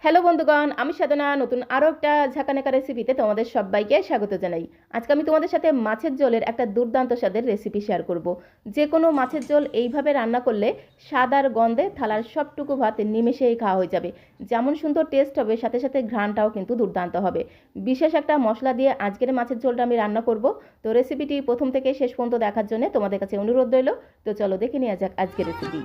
Hello বন্ধুগণ, আমি সাধনা নতুন আরও একটা ঝাঁকানাকা রেসিপিতে তোমাদের সবাইকে স্বাগত জানাই। আজকে আমি তোমাদের সাথে মাছের ঝোলের একটা দুর্দান্ত স্বাদের রেসিপি শেয়ার করব। যে কোনো মাছের ঝোল এইভাবে রান্না করলে স্বাদ আর গন্ধে থালার সবটুকু ভাত নিমেষেই খাওয়া হয়ে যাবে। যেমন সুন্দর টেস্ট হবে, সাথে সাথে ঘ্রাণটাও কিন্তু দুর্দান্ত হবে। বিশেষ একটা মশলা দিয়ে আজকের মাছের ঝোলটা আমি রান্না করব। তো রেসিপিটি প্রথম থেকে শেষ পর্যন্ত দেখার জন্য তোমাদের কাছে অনুরোধ রইল। তো চলো দেখে নেওয়া যাক আজকের রেসিপি।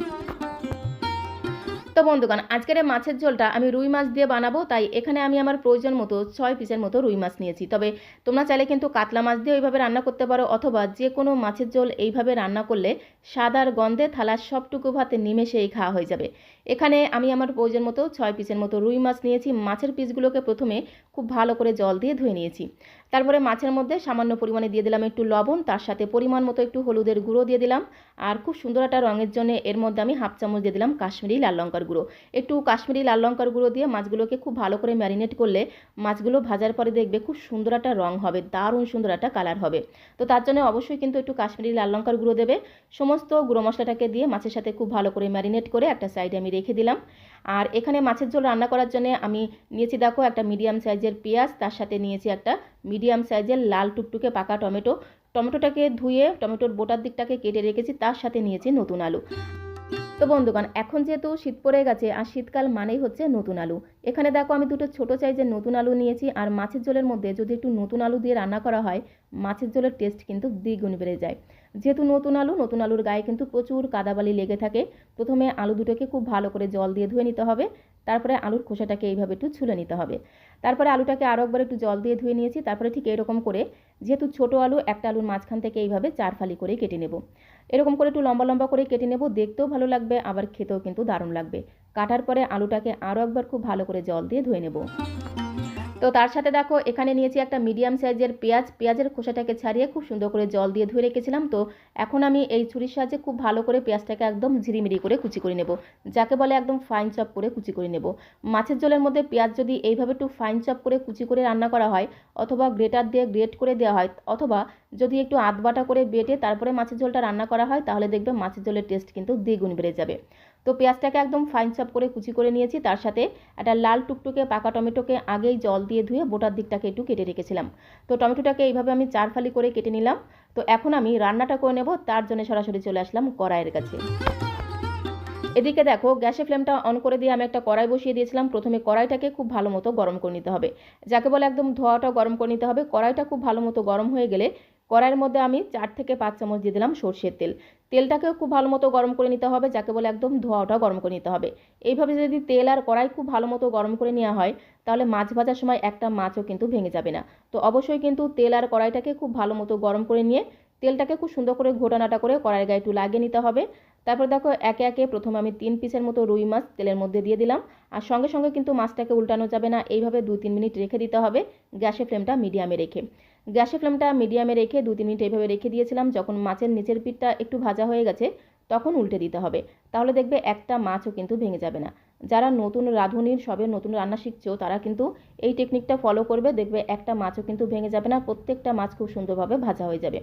তো বন্ধুগণ, আজকের এই মাছের ঝোলটা আমি রুই মাছ দিয়ে বানাবো, তাই এখানে আমি আমার প্রয়োজন মতো 6 পিসের মতো রুই মাছ নিয়েছি। তবে তোমরা চাইলে কিন্তু কাতলা মাছ দিয়ে এইভাবে রান্না করতে পারো, অথবা যে কোনো মাছের ঝোল এইভাবে রান্না করলে স্বাদ আর গন্ধে থালার সবটুকু ভাত নিমেষেই খাওয়া হয়ে যাবে। এখানে আমি আমার প্রয়োজন মতো 6 পিসের মতো রুই মাছ নিয়েছি। মাছের পিসগুলোকে প্রথমে খুব ভালো করে জল দিয়ে ধুয়ে নিয়েছি। তারপরে মাছের মধ্যে সামান্য পরিমাণে দিয়ে দিলাম একটু লবণ, তার সাথে পরিমাণ মতো একটু হলুদের গুঁড়ো দিয়ে দিলাম। আর খুব সুন্দর একটা রঙের জন্য এর মধ্যে আমি হাফ চামচ দিয়ে দিলাম কাশ্মীরি লাল লঙ্কার গুঁড়ো। একটু কাশ্মীরি লাল লঙ্কার গুঁড়ো দিয়ে মাছগুলোকে খুব ভালো করে ম্যারিনেট করলে মাছগুলো ভাজার পরে দেখবে খুব সুন্দর একটা রং হবে, দারুণ সুন্দর একটা কালার হবে। তো তার জন্য অবশ্যই কিন্তু একটু কাশ্মীরি লাল লঙ্কার গুঁড়ো দেবে। সমস্ত গুঁড়ো মশলাটাকে দিয়ে মাছের সাথে খুব ভালো করে ম্যারিনেট করে একটা সাইডে আমি রেখে দিলাম। আর এখানে মাছের ঝোল রান্না করার জন্য আমি নিয়েছি দেখো একটা মিডিয়াম সাইজের পেঁয়াজ, তার সাথে নিয়েছি একটা মিডিয়াম সাইজের লাল টুকটুকে পাকা টমেটো। টমেটোটাকে ধুয়ে টমেটোর বোটার দিকটাকে কেটে রেখেছি, তার সাথে নিয়েছি নতুন আলু। তো বন্ধুগণ, এখন যেহেতু শীত পড়ে গেছে আর শীতকাল মানেই হচ্ছে নতুন আলু। এখানে দেখো আমি দুটো ছোট সাইজের নতুন আলু নিয়েছি। আর মাছের ঝোলের মধ্যে যদি একটু নতুন আলু দিয়ে রান্না করা হয়, মাছের ঝোলের টেস্ট কিন্তু দ্বিগুণ বেড়ে যায়। যেহেতু নতুন আলুর গায়ে কিন্তু প্রচুর কাদাবালি লেগে থাকে। প্রথমে আলু দুটোকে খুব ভালো করে জল দিয়ে ধুয়ে নিতে হবে। তারপরে আলুর খোসাটাকে এইভাবে একটু ছুলে নিতে হবে। তারপরে আলুটাকে আরও একবার একটু জল দিয়ে ধুয়ে নিয়েছি। তারপরে ঠিক এরকম করে, যেহেতু ছোট আলু, একটা আলুর মাঝখান থেকে এইভাবে 4 ফালি করে কেটে নেব। এরকম করে একটু লম্বা লম্বা করে কেটে নেব, দেখতেও ভালো লাগবে আবার খেতেও কিন্তু দারুণ লাগবে। কাটার পরে আলুটাকে আরও একবার খুব ভালো করে জল দিয়ে ধুয়ে নেব। তো তার সাথে দেখো এখানে নিয়েছি একটা মিডিয়াম সাইজের পেঁয়াজ। পেঁয়াজের খোসাটাকে ছাড়িয়ে খুব সুন্দর করে জল দিয়ে ধুয়ে রেখেছিলাম। তো এখন আমি এই ছুরির সাহায্যে খুব ভালো করে পেঁয়াজটাকে একদম ঝিরিমিরি করে কুচি করে নেব, যাকে বলে একদম ফাইন চপ করে কুচি করে নেব। মাছের ঝোলের মধ্যে পেঁয়াজ যদি এইভাবে একটু ফাইন চপ করে কুচি করে রান্না করা হয়, অথবা গ্রেটার দিয়ে গ্রেট করে দেওয়া হয়, অথবা যদি একটু আধবাটা করে বেটে তারপরে মাছের ঝোলটা রান্না করা হয়, তাহলে দেখবে মাছের ঝোলের টেস্ট কিন্তু দ্বিগুণ বেড়ে যাবে। তো পেঁয়াজটাকে একদম ফাইন চপ করে কুচি করে নিয়েছি। তার সাথে একটা লাল টুকটুকে পাকা টমেটোকে আগেই জল দিয়ে ধুয়ে বোটার দিকটাকে একটু কেটে রেখেছিলাম। তো টমেটোটাকে এইভাবে আমি 4 ফালি করে কেটে নিলাম। তো এখন আমি রান্নাটা করে নেব, তার জন্য সরাসরি চলে আসলাম কড়াইয়ের কাছে। এদিকে দেখো গ্যাসের ফ্লেমটা অন করে দিয়ে আমি একটা কড়াই বসিয়ে দিয়েছিলাম। প্রথমে কড়াইটাকে খুব ভালো মতো গরম করে নিতে হবে, যাকে বলে একদম ধোয়াটা গরম করে নিতে হবে। কড়াইটা খুব ভালো মতো গরম হয়ে গেলে কড়াইয়ের মধ্যে আমি 4 থেকে 5 চামচ দিয়ে দিলাম সর্ষের তেল। তেলটাকেও খুব ভালো মতো গরম করে নিতে হবে, যাকে বলে একদম ধোয়াটা গরম করে নিতে হবে। এইভাবে যদি তেল আর কড়াই খুব ভালো মতো গরম করে নেওয়া হয়, তাহলে মাছ ভাজার সময় একটা মাছও কিন্তু ভেঙে যাবে না। তো অবশ্যই কিন্তু তেল আর কড়াইটাকে খুব ভালো মতো গরম করে নিয়ে তেলটাকে খুব সুন্দর করে ঘোটানাটা করে কড়াইয়ের গায়ে একটু লাগিয়ে নিতে হবে। তারপর দেখো একে একে প্রথমে আমি 3 পিসের মতো রুই মাছ তেলের মধ্যে দিয়ে দিলাম। আর সঙ্গে সঙ্গে কিন্তু মাছটাকে উল্টানো যাবে না, এইভাবে 2-3 মিনিট রেখে দিতে হবে গ্যাসের ফ্লেমটা মিডিয়ামে রেখে। গ্যাসের ফ্লেমটা মিডিয়ামে রেখে 2-3 মিনিট এইভাবে রেখে দিয়েছিলাম। যখন মাছের নিচের পিঠটা একটু ভাজা হয়ে গেছে, তখন উল্টে দিতে হবে। তাহলে দেখবে একটা মাছও কিন্তু ভেঙে যাবে না। যারা নতুন রাঁধুনির, সবে নতুন রান্না শিখছো, তারা কিন্তু এই টেকনিকটা ফলো করবে, দেখবে একটা মাছও কিন্তু ভেঙে যাবে না, প্রত্যেকটা মাছ খুব সুন্দরভাবে ভাজা হয়ে যাবে।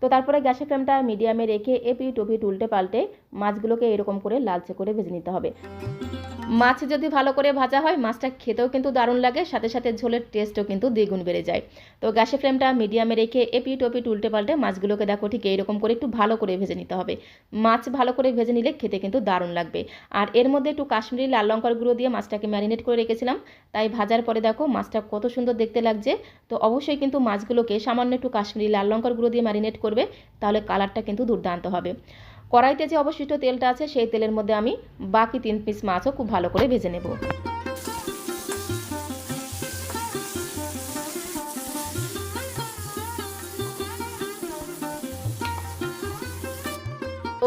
তো তারপরে গ্যাসের ফ্লেমটা মিডিয়ামে রেখে এপিট ওপিট উল্টে পাল্টে মাছগুলোকে এরকম করে লালচে করে ভেজে নিতে হবে। মাছ যদি ভালো করে ভাজা হয়, মাছটা খেতেও কিন্তু দারুণ লাগে, সাথে সাথে ঝোলের টেস্টও কিন্তু দ্বিগুণ বেড়ে যায়। তো গ্যাসের ফ্লেমটা মিডিয়ামে রেখে এপিট ওপিট উল্টে পাল্টে মাছগুলোকে দেখো ঠিক এইরকম করে একটু ভালো করে ভেজে নিতে হবে। মাছ ভালো করে ভেজে নিলে খেতে কিন্তু দারুণ লাগবে। আর এর মধ্যে একটু কাশ্মীরি লাল লঙ্কার গুঁড়ো দিয়ে মাছটাকে ম্যারিনেট করে রেখেছিলাম, তাই ভাজার পরে দেখো মাছটা কত সুন্দর দেখতে লাগছে। তো অবশ্যই কিন্তু মাছগুলোকে সামান্য একটু কাশ্মীরি লাল লঙ্কার গুঁড়ো দিয়ে ম্যারিনেট করবে, তাহলে কালারটা কিন্তু দুর্দান্ত হবে। কড়াইতে যে অবশিষ্ট তেলটা আছে, সেই তেলের মধ্যে আমি বাকি 3 পিস মাছও খুব ভালো করে ভেজে নেব।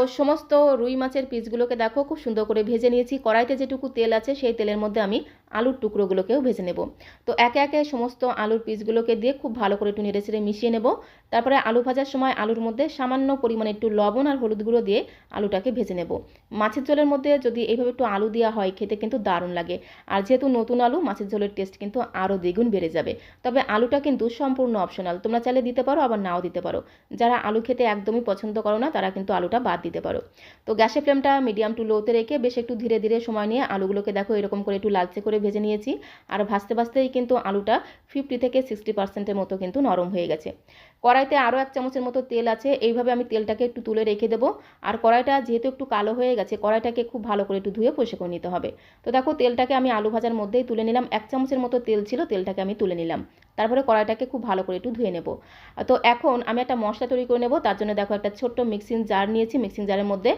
তো সমস্ত রুই মাছের পিসগুলোকে দেখো খুব সুন্দর করে ভেজে নিয়েছি। কড়াইতে যেটুকু তেল আছে, সেই তেলের মধ্যে আমি আলুর টুকরোগুলোকেও ভেজে নেব। তো একে একে সমস্ত আলুর পিসগুলোকে দিয়ে খুব ভালো করে একটু নেড়ে চেড়ে মিশিয়ে নেব। তারপরে আলু ভাজার সময় আলুর মধ্যে সামান্য পরিমাণে একটু লবণ আর হলুদ গুঁড়ো দিয়ে আলুটাকে ভেজে নেব। মাছের ঝোলের মধ্যে যদি এইভাবে একটু আলু দেওয়া হয়, খেতে কিন্তু দারুণ লাগে। আর যেহেতু নতুন আলু, মাছের ঝোলের টেস্ট কিন্তু আরও দ্বিগুণ বেড়ে যাবে। তবে আলুটা কিন্তু সম্পূর্ণ অপশনাল, তোমরা চাইলে দিতে পারো, আবার নাও দিতে পারো। যারা আলু খেতে একদমই পছন্দ করো না, তারা কিন্তু আলুটা বাদ দিতে পারো। তো গ্যাসের ফ্লেমটা মিডিয়াম টু লোতে রেখে বেশ একটু ধীরে ধীরে সময় নিয়ে আলুগুলোকে দেখো এরকম করে একটু লালচে করে ভেজে নিয়েছি। আর ভাজতে ভাজতেই কিন্তু আলুটা 50 থেকে 60% মতো কিন্তু নরম হয়ে গেছে। কড়াইতে আরও 1 চামচের মতো তেল আছে, এইভাবে আমি তেলটাকে একটু তুলে রেখে দেবো। আর কড়াইটা যেহেতু একটু কালো হয়ে গেছে, কড়াইটাকে খুব ভালো করে একটু ধুয়ে পরিষ্কার করে নিতে হবে। তো দেখো তেলটাকে আমি আলু ভাজার মধ্যেই তুলে নিলাম, 1 চামচের মতো তেল ছিল, তেলটাকে আমি তুলে নিলাম। তারপরে কড়াইটাকে খুব ভালো করে একটু ধুয়ে নেব। তো এখন আমি একটা মশলা তৈরি করে নেব। তার জন্য দেখো একটা ছোট্ট মিক্সিং জার নিয়েছি। মিক্সিং জারের মধ্যে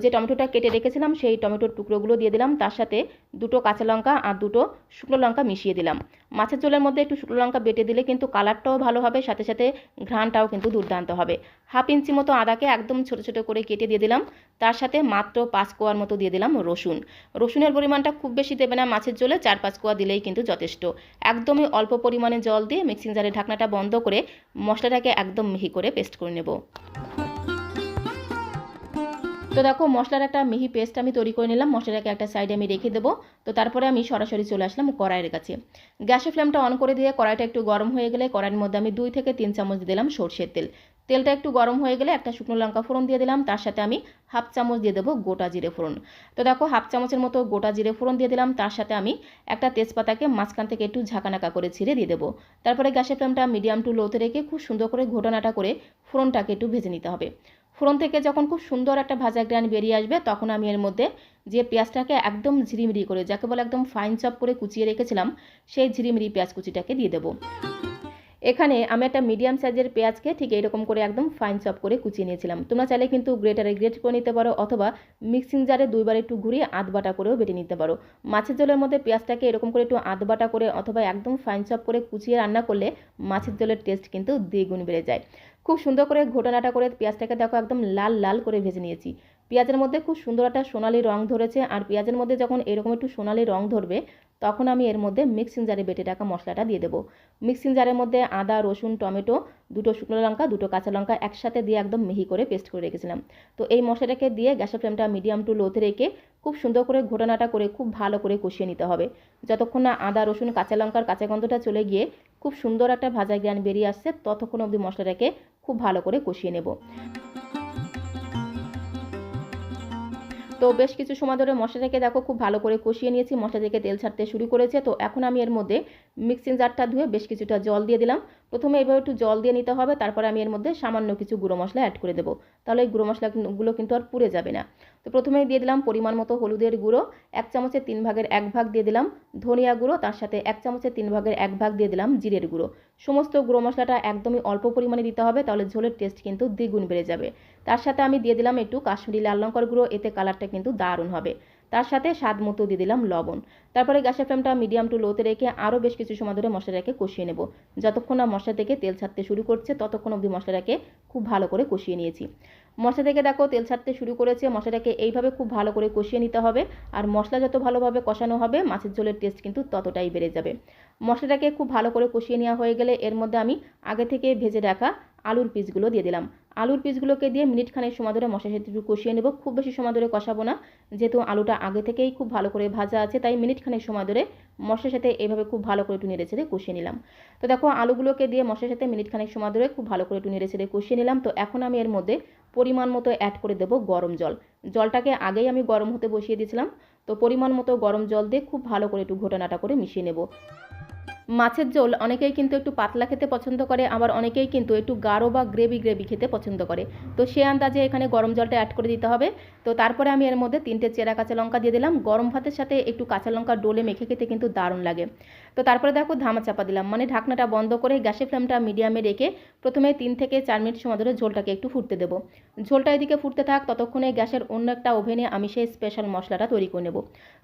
যে টমেটোটা কেটে রেখেছিলাম সেই টমেটোর টুকরোগুলো দিয়ে দিলাম, তার সাথে 2টো কাঁচা লঙ্কা আর 2টো শুকনো লঙ্কা মিশিয়ে দিলাম। মাছের ঝোলের মধ্যে একটু শুকনো লঙ্কা বেটে দিলে কিন্তু কালারটাও ভালো হবে, সাথে সাথে ঘ্রাণটাও কিন্তু দুর্দান্ত হবে। 1/2 ইঞ্চি মতো আদাকে একদম ছোট ছোট করে কেটে দিয়ে দিলাম। তার সাথে মাত্র 5 কোয়ার মতো দিয়ে দিলাম রসুন। রসুনের পরিমাণটা খুব বেশি দেবে না, মাছের ঝোলে 4-5 কোয়া দিলেই কিন্তু যথেষ্ট। একদমই অল্প পরিমাণে জল দিয়ে মিক্সিং জারের ঢাকনাটা বন্ধ করে মশলাটাকে একদম মিহি করে পেস্ট করে নেব। তো দেখো মশলার একটা মিহি পেস্ট আমি তৈরি করে নিলাম। মশলাটাকে একটা সাইডে আমি রেখে দেবো। তো তারপরে আমি সরাসরি চলে আসলাম কড়াইয়ের কাছে। গ্যাসের ফ্লেমটা অন করে দিয়ে কড়াইটা একটু গরম হয়ে গেলে কড়াইয়ের মধ্যে আমি 2 থেকে 3 চামচ দিয়ে দিলাম সরষের তেল। তেলটা একটু গরম হয়ে গেলে একটা শুকনো লঙ্কা ফোড়ন দিয়ে দিলাম, তার সাথে আমি 1/2 চামচ দিয়ে দেবো গোটা জিরে ফোড়ন। তো দেখো 1/2 চামচের মতো গোটা জিরে ফোড়ন দিয়ে দিলাম, তার সাথে আমি একটা তেজপাতাকে মাঝখান থেকে একটু ঝাঁকানাকা করে ছিঁড়ে দিয়ে দেবো। তারপরে গ্যাসের ফ্লেমটা মিডিয়াম টু লোতে রেখে খুব সুন্দর করে ঘোটানাটা করে ফোড়নটাকে একটু ভেজে নিতে হবে। ফোড়ন থেকে যখন খুব সুন্দর একটা ভাজা গ্রান বেরিয়ে আসবে তখন আমি এর মধ্যে যে পেঁয়াজটাকে একদম ঝিরিমিরি করে, যাকে বলে একদম ফাইন চপ করে কুচিয়ে রেখেছিলাম, সেই ঝিরিমিরি পেঁয়াজ কুচিটাকে দিয়ে দেবো। এখানে আমি একটা মিডিয়াম সাইজের পেঁয়াজকে ঠিক এইরকম করে একদম ফাইন চপ করে কুচিয়ে নিয়েছিলাম। তোমরা চাইলে কিন্তু গ্রেটারে গ্রেট করে নিতে পারো, অথবা মিক্সিং জারে 2বার একটু ঘুরিয়ে আধ বাটা করেও বেটে নিতে পারো। মাছের ঝোলের মধ্যে পেঁয়াজটাকে এরকম করে একটু আধ বাটা করে অথবা একদম ফাইন চপ করে কুচিয়ে রান্না করলে মাছের ঝোলের টেস্ট কিন্তু দ্বিগুণ বেড়ে যায়। খুব সুন্দর করে ঘোটানাটা করে পেঁয়াজটাকে দেখো একদম লাল লাল করে ভেজে নিয়েছি। পেঁয়াজের মধ্যে খুব সুন্দর একটা সোনালি রং ধরেছে, আর পেঁয়াজের মধ্যে যখন এরকম একটু সোনালি রং ধরবে তখন আমি এর মধ্যে মিক্সিং জারে বেটে রাখা মশলাটা দিয়ে দেবো। মিক্সিং জারের মধ্যে আদা, রসুন, টমেটো, 2টো শুকনো লঙ্কা, 2টো কাঁচা লঙ্কা একসাথে দিয়ে একদম মিহি করে পেস্ট করে রেখেছিলাম। তো এই মশলাটাকে দিয়ে গ্যাসের ফ্লেমটা মিডিয়াম টু লোতে রেখে খুব সুন্দর করে ঘোটানাটা করে খুব ভালো করে কষিয়ে নিতে হবে। যতক্ষণ না আদা, রসুন, কাঁচা লঙ্কার কাঁচা গন্ধটা চলে গিয়ে খুব সুন্দর একটা ভাজা জ্ঞান বেরিয়ে আসছে, ততক্ষণ অবধি মশলাটাকে খুব ভালো করে কষিয়ে নেব। তো বেশ কিছু সময় ধরে মশলাটাকে দেখো খুব ভালো করে কষিয়ে নিয়েছি, মশলা থেকে তেল ছাড়তে শুরু করেছে। তো এখন আমি এর মধ্যে মিক্সিং জারটা ধুয়ে বেশ কিছুটা জল দিয়ে দিলাম। প্রথমে এভাবে একটু জল দিয়ে নিতে হবে, তারপরে আমি এর মধ্যে সামান্য কিছু গুঁড়ো মশলা অ্যাড করে দেবো, তাহলে এই গুঁড়ো মশলাগুলো কিন্তু আর পুড়ে যাবে না। তো প্রথমেই দিয়ে দিলাম পরিমাণ মতো হলুদের গুঁড়ো, 1 চামচের 3 ভাগের 1 ভাগ দিয়ে দিলাম ধনিয়া গুঁড়ো, তার সাথে 1 চামচের 3 ভাগের 1 ভাগ দিয়ে দিলাম জিরের গুঁড়ো। সমস্ত গুঁড়ো মশলাটা একদমই অল্প পরিমাণে দিতে হবে, তাহলে ঝোলের টেস্ট কিন্তু দ্বিগুণ বেড়ে যাবে। তার সাথে আমি দিয়ে দিলাম একটু কাশ্মীরি লাল লঙ্কার গুঁড়ো, এতে কালারটা কিন্তু দারুণ হবে। তার সাথে স্বাদ মতো দিয়ে দিলাম লবণ। তারপরে গ্যাসের ফ্লেমটা মিডিয়াম টু লোতে রেখে আরও বেশ কিছু সময় ধরে মশলাটাকে কষিয়ে নেব। যতক্ষণ না মশলা থেকে তেল ছাড়তে শুরু করছে ততক্ষণ অবধি মশলাটাকে খুব ভালো করে কষিয়ে নিয়েছি। মশলা থেকে দেখো তেল ছাড়তে শুরু করেছে, মশলাটাকে এইভাবে খুব ভালো করে কষিয়ে নিতে হবে। আর মশলা যত ভালোভাবে কষানো হবে মাছের ঝোলের টেস্ট কিন্তু ততটাই বেড়ে যাবে। মশলাটাকে খুব ভালো করে কষিয়ে নেওয়া হয়ে গেলে এর মধ্যে আমি আগে থেকে ভেজে রাখা আলুর পিসগুলো দিয়ে দিলাম। আলুর পিসগুলোকে দিয়ে মিনিটখানেক সময় ধরে মশলার সাথে একটু কষিয়ে নেব। খুব বেশি সময় ধরে কষাবো না, যেহেতু আলুটা আগে থেকেই খুব ভালো করে ভাজা আছে, তাই মিনিটখানেক সময় ধরে মশলার সাথে এইভাবে খুব ভালো করে একটু নেড়েচেড়ে কষিয়ে নিলাম। তো দেখো আলুগুলোকে দিয়ে মশলার সাথে মিনিটখানেক সময় ধরে খুব ভালো করে একটু নেড়েচেড়ে কষিয়ে নিলাম। তো এখন আমি এর মধ্যে পরিমাণ মতো অ্যাড করে দেবো গরম জল। জলটাকে আগেই আমি গরম হতে বসিয়ে দিয়েছিলাম। তো পরিমাণ মতো গরম জল দিয়ে খুব ভালো করে একটু ঘোটানাটা করে মিশিয়ে নেব। মাছের ঝোল অনেকেই কিন্তু একটু পাতলা খেতে পছন্দ করে, আবার অনেকেই কিন্তু একটু গাঢ় বা গ্রেভি গ্রেভি খেতে পছন্দ করে। তো সে আন্দাজে এখানে গরম জলটা অ্যাড করে দিতে হবে। তো তারপরে আমি এর মধ্যে 3টে চেরা কাঁচা লঙ্কা দিয়ে দিলাম। গরম ভাতের সাথে একটু কাঁচা লঙ্কা ডলে মেখে খেতে কিন্তু দারুণ লাগে। তো তারপরে দেখো ধামা চাপা দিলাম, মানে ঢাকনাটা বন্ধ করে গ্যাসের ফ্লেমটা মিডিয়ামে রেখে প্রথমে 3 থেকে 4 মিনিট সময় ধরে ঝোলটাকে একটু ফুটতে দেবো। ঝোলটা এদিকে ফুটতে থাক, ততক্ষণে গ্যাসের অন্য একটা ওভেনে আমি সেই স্পেশাল মশলাটা তৈরি করে নেব।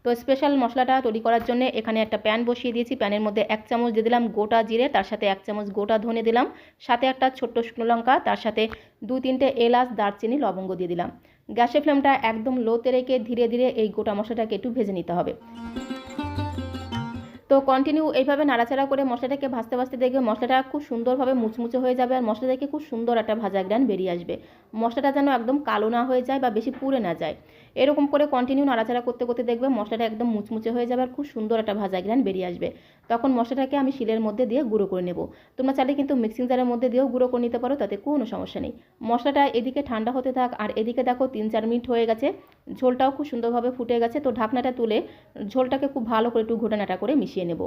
তো স্পেশাল মশলাটা তৈরি করার জন্য এখানে একটা প্যান বসিয়ে দিয়েছি। প্যানের মধ্যে 1 চামচ দিয়ে দিলাম গোটা জিরে, তার সাথে 1 চামচ গোটা ধনে দিলাম, সাথে একটা ছোট্ট শুকনো লঙ্কা, তার সাথে 2-3টে এলাচ, দারচিনি, লবঙ্গ দিয়ে দিলাম। গ্যাসের ফ্লেমটা একদম লোতে রেখে ধীরে ধীরে এই গোটা মশলাটাকে একটু ভেজে নিতে হবে। তো কন্টিনিউ এইভাবে নাড়াচাড়া করে মশলাটাকে ভাজতে ভাজতে দেখবে মশলাটা খুব সুন্দরভাবে মুচমুচে হয়ে যাবে, আর মশলা থেকে খুব সুন্দর একটা ভাজা গ্রান বেরিয়ে আসবে। মশলাটা যেন একদম কালো না হয়ে যায় বা বেশি পুড়ে না যায়। এরকম করে কন্টিনিউ নাড়াচাড়া করতে করতে দেখবে মশলাটা একদম মুচমুচে হয়ে যাবে আর খুব সুন্দর একটা ভাজা ঘ্রাণ বেরিয়ে আসবে। তখন মশলাটাকে আমি শিলের মধ্যে দিয়ে গুঁড়ো করে নেব। তোমরা চাইলে কিন্তু মিক্সিং জারের মধ্যে দিয়েও গুঁড়ো করে নিতে পারো, তাতে কোনো সমস্যা নেই। মশলাটা এদিকে ঠান্ডা হতে থাক, আর এদিকে দেখো 3-4 মিনিট হয়ে গেছে, ঝোলটাও খুব সুন্দরভাবে ফুটে গেছে। তো ঢাকনাটা তুলে ঝোলটাকে খুব ভালো করে একটু ঘোটানাটা করে মিশিয়ে নেব।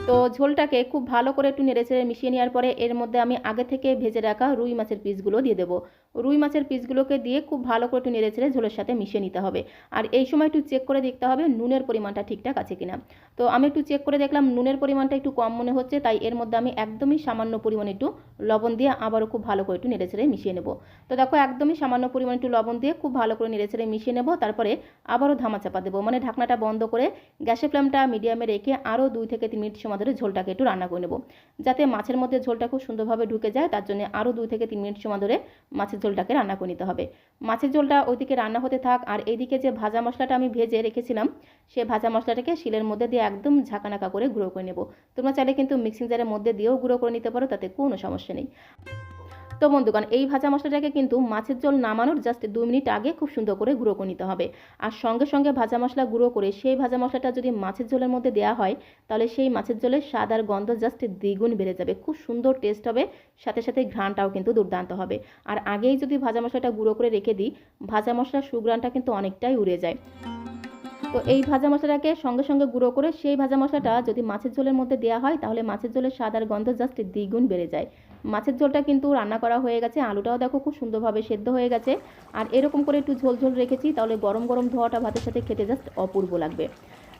তো ঝোলটাকে খুব ভালো করে একটু নেড়েচেড়ে মিশিয়ে নেওয়ার পরে এর মধ্যে আমি আগে থেকে ভেজে রাখা রুই মাছের পিসগুলো দিয়ে দেবো। রুই মাছের পিসগুলোকে দিয়ে খুব ভালো করে একটু নেড়েচেড়ে ঝোলের সাথে মিশিয়ে নিতে হবে। আর এই সময় একটু চেক করে দেখতে হবে নুনের পরিমাণটা ঠিকঠাক আছে কিনা। তো আমি একটু চেক করে দেখলাম নুনের পরিমাণটা একটু কম মনে হচ্ছে, তাই এর মধ্যে আমি একদমই সামান্য পরিমাণে একটু লবণ দিয়ে আবারও খুব ভালো করে একটু নেড়েচেড়ে মিশিয়ে নেব। তো দেখো একদমই সামান্য পরিমাণে একটু লবণ দিয়ে খুব ভালো করে নেড়েচেড়ে মিশিয়ে নেব। তারপরে আবারও ধামাচাপা দেবো, মানে ঢাকনাটা বন্ধ করে গ্যাসের ফ্লেমটা মিডিয়ামে রেখে আরও 2-3 মিনিট সময় ধরে ঝোলটাকে একটু রান্না করে নেব। যাতে মাছের মধ্যে ঝোলটা খুব সুন্দরভাবে ঢুকে যায়, তার জন্য আরও 2-3 মিনিট সময় ধরে মাছের ঝোলটাকে রান্না করে নিতে হবে। মাছের ঝোলটা ওইদিকে রান্না হতে থাক, আর এইদিকে যে ভাজা মশলাটা আমি ভেজে রেখেছিলাম সেই ভাজা মশলাটাকে শিলের মধ্যে দিয়ে একদম ঝাঁকানাকা করে গুঁড়ো করে নেব। তোমরা চাইলে কিন্তু মিক্সিং জারের মধ্যে দিয়েও গুঁড়ো করে নিতে পারো, তাতে কোনো সমস্যা নেই। তো বন্ধুগণ, এই ভাজা মশলাটাকে কিন্তু মাছের ঝোল নামানোর জাস্ট 2 মিনিট আগে খুব সুন্দর করে গুঁড়ো করে নিতে হবে। আর সঙ্গে সঙ্গে ভাজা মশলা গুঁড়ো করে সেই ভাজা মশলাটা যদি মাছের ঝোলের মধ্যে দেওয়া হয়, তাহলে সেই মাছের ঝোলের স্বাদ আর গন্ধ জাস্ট দ্বিগুণ বেড়ে যাবে, খুব সুন্দর টেস্ট হবে, সাথে সাথে ঘ্রাণটাও কিন্তু দুর্দান্ত হবে। আর আগেই যদি ভাজা মশলাটা গুঁড়ো করে রেখে দিই, ভাজা মশলার সুঘ্রাণটা কিন্তু অনেকটাই উড়ে যায়। তো এই ভাজা মশলাটাকে সঙ্গে সঙ্গে গুঁড়ো করে সেই ভাজা মশলাটা যদি মাছের ঝোলের মধ্যে দেওয়া হয়, তাহলে মাছের ঝোলের স্বাদ আর গন্ধ জাস্ট দ্বিগুণ বেড়ে যায়। মাছের ঝোলটা কিন্তু রান্না করা হয়ে গেছে, আলুটাও দেখো খুব সুন্দরভাবে সেদ্ধ হয়ে গেছে। আর এরকম করে একটু ঝোল ঝোল রেখেছি, তাহলে গরম গরম ধোয়াটা ভাতের সাথে খেতে জাস্ট অপূর্ব লাগবে।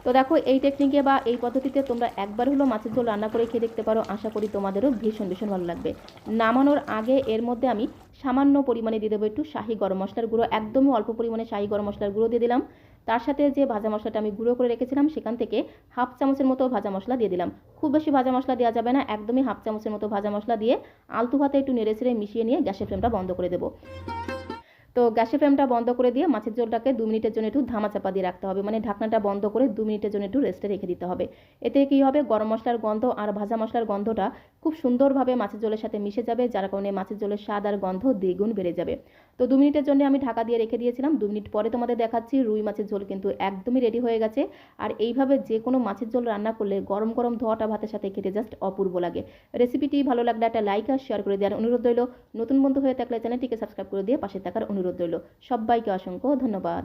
তো দেখো এই টেকনিকে বা এই পদ্ধতিতে তোমরা একবার হলো মাছের ঝোল রান্না করে খেয়ে দেখতে পারো, আশা করি তোমাদেরও ভীষণ ভীষণ ভালো লাগবে। নামানোর আগে এর মধ্যে আমি সামান্য পরিমাণে দিয়ে দেবো একটু শাহি গরম মশলার গুঁড়ো, একদমই অল্প পরিমাণে শাহি গরম মশলার গুঁড়ো দিয়ে দিলাম। তার সাথে যে ভাজা মশলাটা আমি গুঁড়ো করে রেখেছিলাম সেখান থেকে হাফ চামচের মতো ভাজা মশলা দিয়ে দিলাম। খুব বেশি ভাজা মশলা দেওয়া যাবে না, একদমই হাফ চামচের মতো ভাজা মশলা দিয়ে আলতু ভাতে একটু নেড়েচেড়ে মিশিয়ে নিয়ে গ্যাসের ফ্লেমটা বন্ধ করে দেবো। তো গ্যাসের ফ্লেমটা বন্ধ করে দিয়ে মাছের ঝোলটাকে 2 মিনিটের জন্য একটু ধামাচাপা দিয়ে রাখতে হবে, মানে ঢাকনাটা বন্ধ করে 2 মিনিটের জন্য একটু রেস্টে রেখে দিতে হবে। এতে কী হবে, গরম মশলার গন্ধ আর ভাজা মশলার গন্ধটা খুব সুন্দরভাবে মাছের ঝোলের সাথে মিশে যাবে, যার কারণে মাছের ঝোলের স্বাদ আর গন্ধ দ্বিগুণ বেড়ে যাবে। তো 2 মিনিটের জন্য আমি ঢাকা দিয়ে রেখে দিয়েছিলাম। 2 মিনিট পরে তোমাদের দেখাচ্ছি রুই মাছের ঝোল কিন্তু একদমই রেডি হয়ে গেছে। আর এইভাবে যে কোনো মাছের ঝোল রান্না করলে গরম গরম ধোয়াটা ভাতের সাথে খেতে জাস্ট অপূর্ব লাগে। রেসিপিটি ভালো লাগলে একটা লাইক আর শেয়ার করে দেওয়ার অনুরোধ রইল। নতুন বন্ধু হয়ে থাকলে চ্যানেলটিকে সাবস্ক্রাইব করে দিয়ে পাশে থাকার অনুরোধ রইল। সবাইকে অসংখ্য ধন্যবাদ।